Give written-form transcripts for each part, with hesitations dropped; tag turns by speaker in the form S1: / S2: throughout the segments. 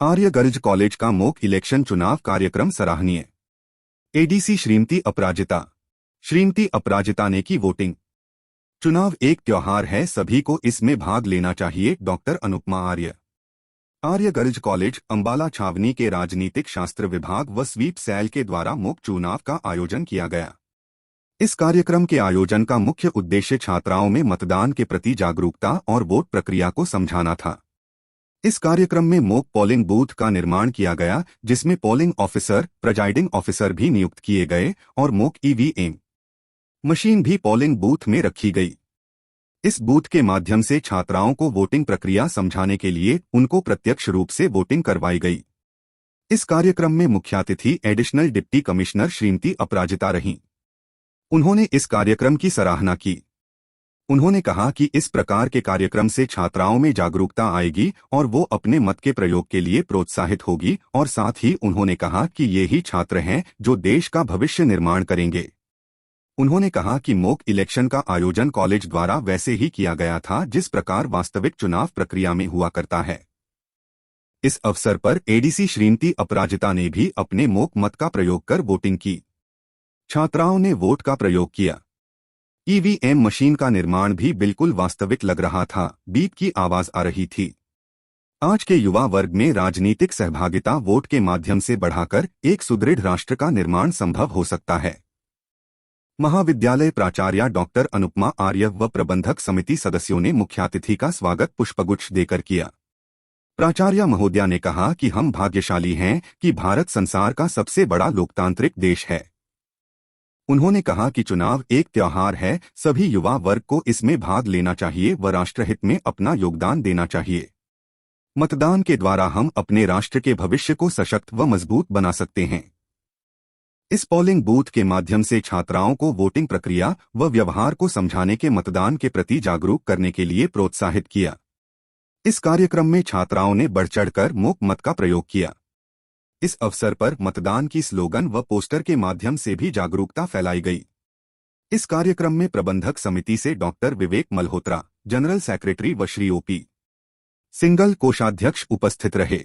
S1: आर्य गर्ज कॉलेज का mock election चुनाव कार्यक्रम सराहनीय। एडीसी श्रीमती अपराजिता ने की वोटिंग। चुनाव एक त्योहार है, सभी को इसमें भाग लेना चाहिए। डॉक्टर अनुपमा आर्य। आर्य गर्ज कॉलेज अंबाला छावनी के राजनीतिक शास्त्र विभाग व स्वीप सेल के द्वारा मॉक चुनाव का आयोजन किया गया। इस कार्यक्रम के आयोजन का मुख्य उद्देश्य छात्राओं में मतदान के प्रति जागरूकता और वोट प्रक्रिया को समझाना था। इस कार्यक्रम में मॉक पोलिंग बूथ का निर्माण किया गया, जिसमें पोलिंग ऑफिसर, प्रिजाइडिंग ऑफिसर भी नियुक्त किए गए और मॉक ईवीएम मशीन भी पोलिंग बूथ में रखी गई। इस बूथ के माध्यम से छात्राओं को वोटिंग प्रक्रिया समझाने के लिए उनको प्रत्यक्ष रूप से वोटिंग करवाई गई। इस कार्यक्रम में मुख्यातिथि एडिशनल डिप्टी कमिश्नर श्रीमती अपराजिता रहीं। उन्होंने इस कार्यक्रम की सराहना की। उन्होंने कहा कि इस प्रकार के कार्यक्रम से छात्राओं में जागरूकता आएगी और वो अपने मत के प्रयोग के लिए प्रोत्साहित होगी, और साथ ही उन्होंने कहा कि ये ही छात्र हैं जो देश का भविष्य निर्माण करेंगे। उन्होंने कहा कि मॉक इलेक्शन का आयोजन कॉलेज द्वारा वैसे ही किया गया था जिस प्रकार वास्तविक चुनाव प्रक्रिया में हुआ करता है। इस अवसर पर एडीसी श्रीमती अपराजिता ने भी अपने मॉक मत का प्रयोग कर वोटिंग की। छात्राओं ने वोट का प्रयोग किया। ईवीएम मशीन का निर्माण भी बिल्कुल वास्तविक लग रहा था। बीप की आवाज आ रही थी। आज के युवा वर्ग में राजनीतिक सहभागिता वोट के माध्यम से बढ़ाकर एक सुदृढ़ राष्ट्र का निर्माण संभव हो सकता है। महाविद्यालय प्राचार्य डॉक्टर अनुपमा आर्य व प्रबंधक समिति सदस्यों ने मुख्यातिथि का स्वागत पुष्पगुच्छ देकर किया। प्राचार्य महोदया ने कहा कि हम भाग्यशाली हैं कि भारत संसार का सबसे बड़ा लोकतांत्रिक देश है। उन्होंने कहा कि चुनाव एक त्योहार है, सभी युवा वर्ग को इसमें भाग लेना चाहिए व राष्ट्रहित में अपना योगदान देना चाहिए। मतदान के द्वारा हम अपने राष्ट्र के भविष्य को सशक्त व मजबूत बना सकते हैं। इस पोलिंग बूथ के माध्यम से छात्राओं को वोटिंग प्रक्रिया व व्यवहार को समझाने के मतदान के प्रति जागरूक करने के लिए प्रोत्साहित किया। इस कार्यक्रम में छात्राओं ने बढ़ चढ़कर मॉक मत का प्रयोग किया। इस अवसर पर मतदान की स्लोगन व पोस्टर के माध्यम से भी जागरूकता फैलाई गई। इस कार्यक्रम में प्रबंधक समिति से डॉक्टर विवेक मल्होत्रा, जनरल सेक्रेटरी व श्री ओपी सिंगल कोषाध्यक्ष उपस्थित रहे।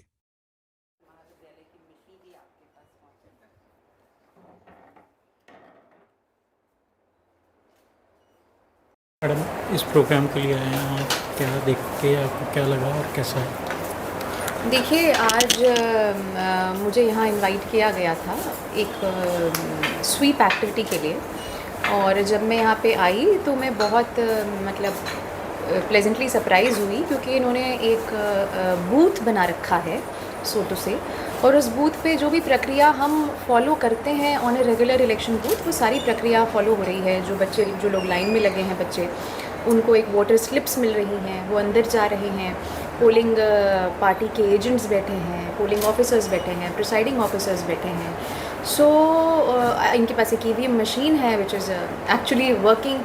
S2: मैडम, इस प्रोग्राम के लिए आए हैं आप, क्या देख के आपको क्या लगा और कैसा है?
S3: देखिए, आज मुझे यहाँ इनवाइट किया गया था एक स्वीप एक्टिविटी के लिए, और जब मैं यहाँ पे आई तो मैं बहुत मतलब प्लेजेंटली सरप्राइज़ हुई, क्योंकि इन्होंने एक बूथ बना रखा है सो टू से, और उस बूथ पे जो भी प्रक्रिया हम फॉलो करते हैं on a regular election booth, वो सारी प्रक्रिया फॉलो हो रही है। जो लोग लाइन में लगे हैं बच्चे, उनको एक वोटर स्लिप्स मिल रही हैं, वो अंदर जा रहे हैं। पोलिंग पार्टी के एजेंट्स बैठे हैं, पोलिंग ऑफिसर्स बैठे हैं, प्रिसाइडिंग ऑफिसर्स बैठे हैं। सो इनके पास एक ईवीएम मशीन है विच इज़ एक्चुअली वर्किंग।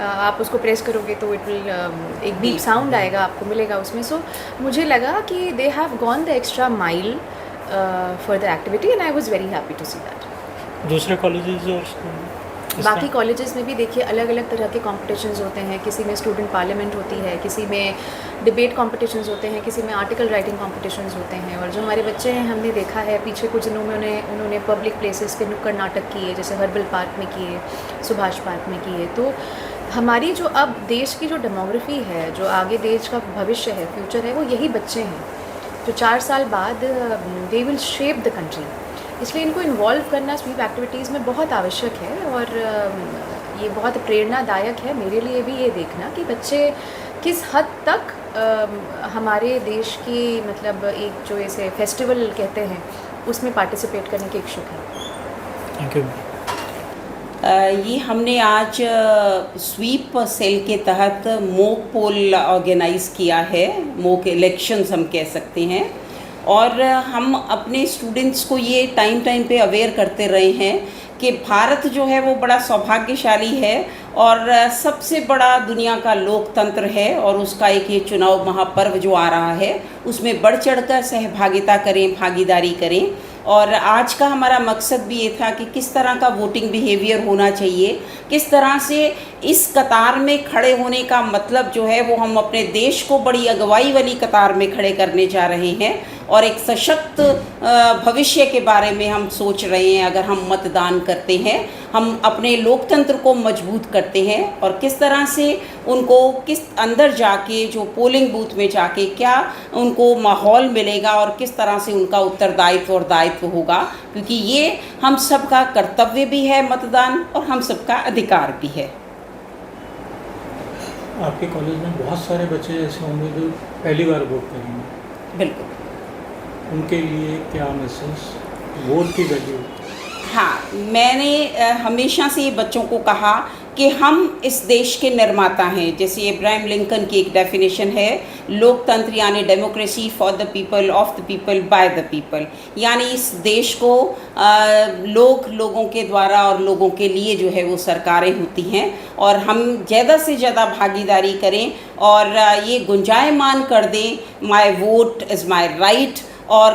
S3: आप उसको प्रेस करोगे तो इट विल एक बीप साउंड आएगा, आपको मिलेगा उसमें। सो मुझे लगा कि they have gone the extra mile for the activity, and I was very happy to see that.
S2: दूसरे कॉलेजेस और
S3: बाकी कॉलेजेस में भी देखिए अलग अलग तरह के कॉम्पिटिशन्स होते हैं। किसी में स्टूडेंट पार्लियामेंट होती है, किसी में डिबेट कॉम्पिटिशन्स होते हैं, किसी में आर्टिकल राइटिंग कॉम्पिटिशन्स होते हैं। और जो हमारे बच्चे हैं, हमने देखा है पीछे कुछ दिनों में उन्होंने पब्लिक प्लेसेस पे नुक्कड़ नाटक किए, जैसे हर्बल पार्क में किए, सुभाष पार्क में किए। तो हमारी जो अब देश की जो डेमोग्राफी है, जो आगे देश का भविष्य है, फ्यूचर है, वो यही बच्चे हैं जो 4 साल बाद they will shape the country. इसलिए इनको इन्वॉल्व करना स्वीप एक्टिविटीज़ में बहुत आवश्यक है, और ये बहुत प्रेरणादायक है मेरे लिए भी ये देखना कि बच्चे किस हद तक हमारे देश की मतलब एक जो इसे फेस्टिवल कहते हैं उसमें पार्टिसिपेट करने के इच्छुक हैं।
S2: Thank you.
S4: ये हमने आज स्वीप सेल के तहत मॉक पोल ऑर्गेनाइज़ किया है, मॉक इलेक्शंस हम कह सकते हैं। और हम अपने स्टूडेंट्स को ये टाइम पे अवेयर करते रहे हैं कि भारत जो है वो बड़ा सौभाग्यशाली है और सबसे बड़ा दुनिया का लोकतंत्र है, और उसका एक ये चुनाव महापर्व जो आ रहा है उसमें बढ़ चढ़कर सहभागिता करें, भागीदारी करें। और आज का हमारा मकसद भी ये था कि किस तरह का वोटिंग बिहेवियर होना चाहिए, किस तरह से इस कतार में खड़े होने का मतलब जो है वो हम अपने देश को बड़ी अगुवाई वाली कतार में खड़े करने जा रहे हैं। और एक सशक्त भविष्य के बारे में हम सोच रहे हैं। अगर हम मतदान करते हैं, हम अपने लोकतंत्र को मजबूत करते हैं और किस तरह से उनको किस अंदर जाके जो पोलिंग बूथ में जाके क्या उनको माहौल मिलेगा और किस तरह से उनका उत्तरदायित्व और दायित्व होगा, क्योंकि ये हम सबका कर्तव्य भी है मतदान और हम सबका अधिकार भी है।
S2: आपके कॉलेज में बहुत सारे बच्चे ऐसे होंगे जो पहली बार वोट करेंगे,
S4: बिल्कुल।
S2: उनके लिए क्या मैसेज, वोट की वैल्यू?
S4: हाँ, मैंने हमेशा से ये बच्चों को कहा कि हम इस देश के निर्माता हैं। जैसे इब्राहिम लिंकन की एक डेफिनेशन है, लोकतंत्र यानी democracy for the people, of the people, by the people, यानी इस देश को लोगों के द्वारा और लोगों के लिए जो है वो सरकारें होती हैं और हम ज़्यादा से ज़्यादा भागीदारी करें और ये गुंजायमान कर दें, my vote is my right और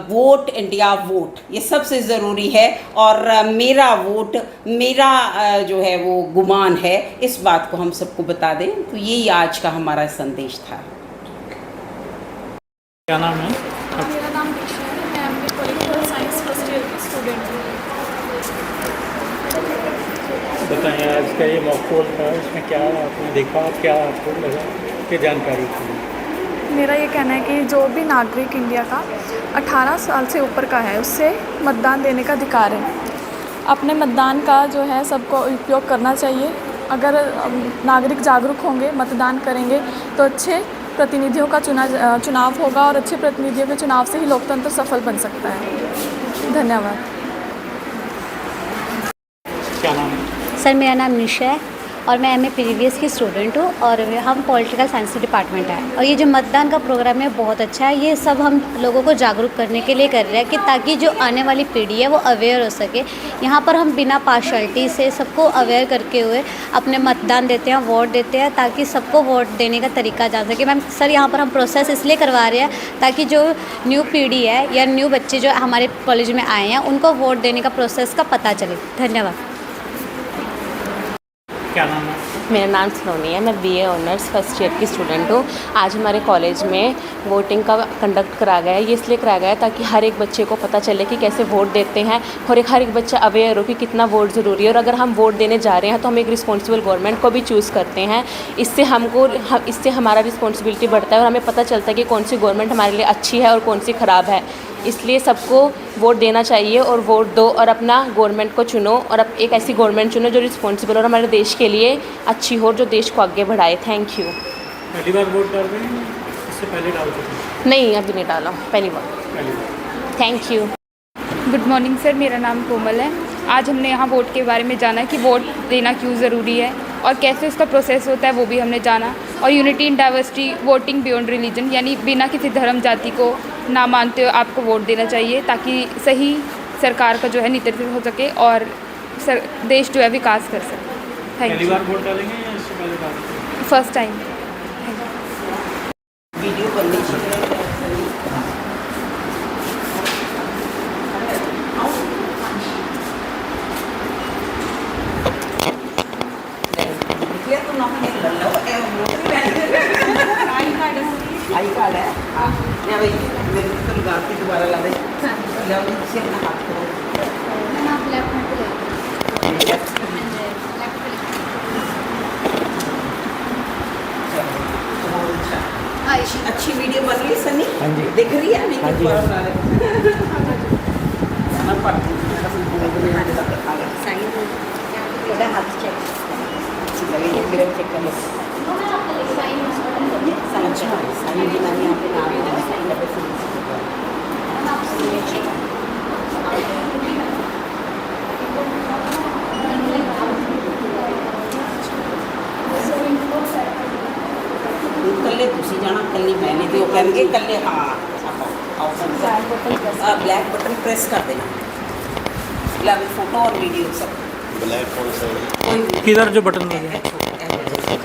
S4: वोट इंडिया वोट, ये सबसे ज़रूरी है। और मेरा वोट मेरा जो है वो गुमान है, इस बात को हम सबको बता दें। तो यही आज का हमारा संदेश था।
S2: क्या नाम है?
S5: मेरा नाम दीक्षा है, मैं MA political science first year की स्टूडेंट हूँ।
S2: बताइए, आज का ये मॉक पोल था, इसमें क्या आपने देखा, क्या आपको लगा, क्या जानकारी थी?
S5: मेरा ये कहना है कि जो भी नागरिक इंडिया का 18 साल से ऊपर का है, उससे मतदान देने का अधिकार है। अपने मतदान का जो है सबको उपयोग करना चाहिए। अगर नागरिक जागरूक होंगे, मतदान करेंगे, तो अच्छे प्रतिनिधियों का चुनाव होगा और अच्छे प्रतिनिधियों के चुनाव से ही लोकतंत्र सफल बन सकता है। धन्यवाद।
S2: क्या नाम है?
S6: सर, मेरा नाम निशा है और मैं एमए प्रीवियस की स्टूडेंट हूँ और हम पॉलिटिकल साइंस के डिपार्टमेंट है। और ये जो मतदान का प्रोग्राम है बहुत अच्छा है। ये सब हम लोगों को जागरूक करने के लिए कर रहे हैं कि ताकि जो आने वाली पीढ़ी है वो अवेयर हो सके। यहाँ पर हम बिना पार्शलिटी से सबको अवेयर करके हुए अपने मतदान देते हैं, वोट देते हैं, ताकि सबको वोट देने का तरीका जान सके। मैम सर, यहाँ पर हम प्रोसेस इसलिए करवा रहे हैं ताकि जो न्यू पीढ़ी है या न्यू बच्चे जो हमारे कॉलेज में आए हैं उनको वोट देने का प्रोसेस का पता चले। धन्यवाद।
S2: क्या नाम है?
S7: मेरा नाम सलोनी है, मैं बीए ऑनर्स फर्स्ट ईयर की स्टूडेंट हूँ। आज हमारे कॉलेज में वोटिंग का कंडक्ट करा गया है। ये इसलिए कराया गया है ताकि हर एक बच्चे को पता चले कि कैसे वोट देते हैं और हर एक बच्चा अवेयर हो कि कितना वोट ज़रूरी है। और अगर हम वोट देने जा रहे हैं तो हम एक रिस्पॉन्सिबल गवर्नमेंट को भी चूज़ करते हैं। इससे हमारा रिस्पॉन्सिबिलिटी बढ़ता है और हमें पता चलता है कि कौन सी गवर्नमेंट हमारे लिए अच्छी है और कौन सी ख़राब है। इसलिए सबको वोट देना चाहिए और वोट दो और अपना गवर्नमेंट को चुनो और अब एक ऐसी गवर्नमेंट चुनो जो रिस्पॉन्सिबल और हमारे देश के लिए अच्छी हो, जो देश को आगे बढ़ाए। Thank you.
S2: पहली बार वोट डाल रहे हैं, इससे पहले डालते थे?
S7: नहीं, अभी नहीं डाला, पहली बार। Thank you.
S8: Good morning sir, मेरा नाम कोमल है। आज हमने यहाँ वोट के बारे में जाना कि वोट देना क्यों ज़रूरी है और कैसे उसका प्रोसेस होता है, वो भी हमने जाना। और unity in diversity, voting beyond religion, यानी बिना किसी धर्म जाति को ना मानते हुए आपको वोट देना चाहिए ताकि सही सरकार का जो है नेतृत्व हो सके और देश जो है विकास कर सके। थैंक
S2: पहली
S8: यू।
S2: बार वोट डालेंगे या इससे पहले डालेंगे?
S8: First time.
S4: वीडियो बननी चाहिए। आई कार्ड है। हाँ, या भाई मेरे को लगा के दोबारा ला दे। ला दे, इसे अपना हाथ करो।
S6: आप लेफ्ट में
S4: अच्छी वीडियो बन रही है सनी?
S2: हाँ जी।
S4: दिख रही है? नहीं,
S2: हाँ जी।
S4: दोबारा बना रहे। मैं पढ़ती हूँ।
S6: थोड़ा हाथ चेक
S4: अच्छी लगेगी, मेरे चेक कर लो। अच्छा, साइन भी मैंने यहाँ पे नाम है, साइन लगे फिर कल्ले तुसी जाना, कल्ले मैंने तो कहेंगे कल्ले। हाँ, ब्लैक बटन प्रेस कर देना। फिलहाल फोटो और वीडियो सब
S9: ब्लैक कौन सा है?
S2: किधर जो बटन लगे?
S4: ऐसे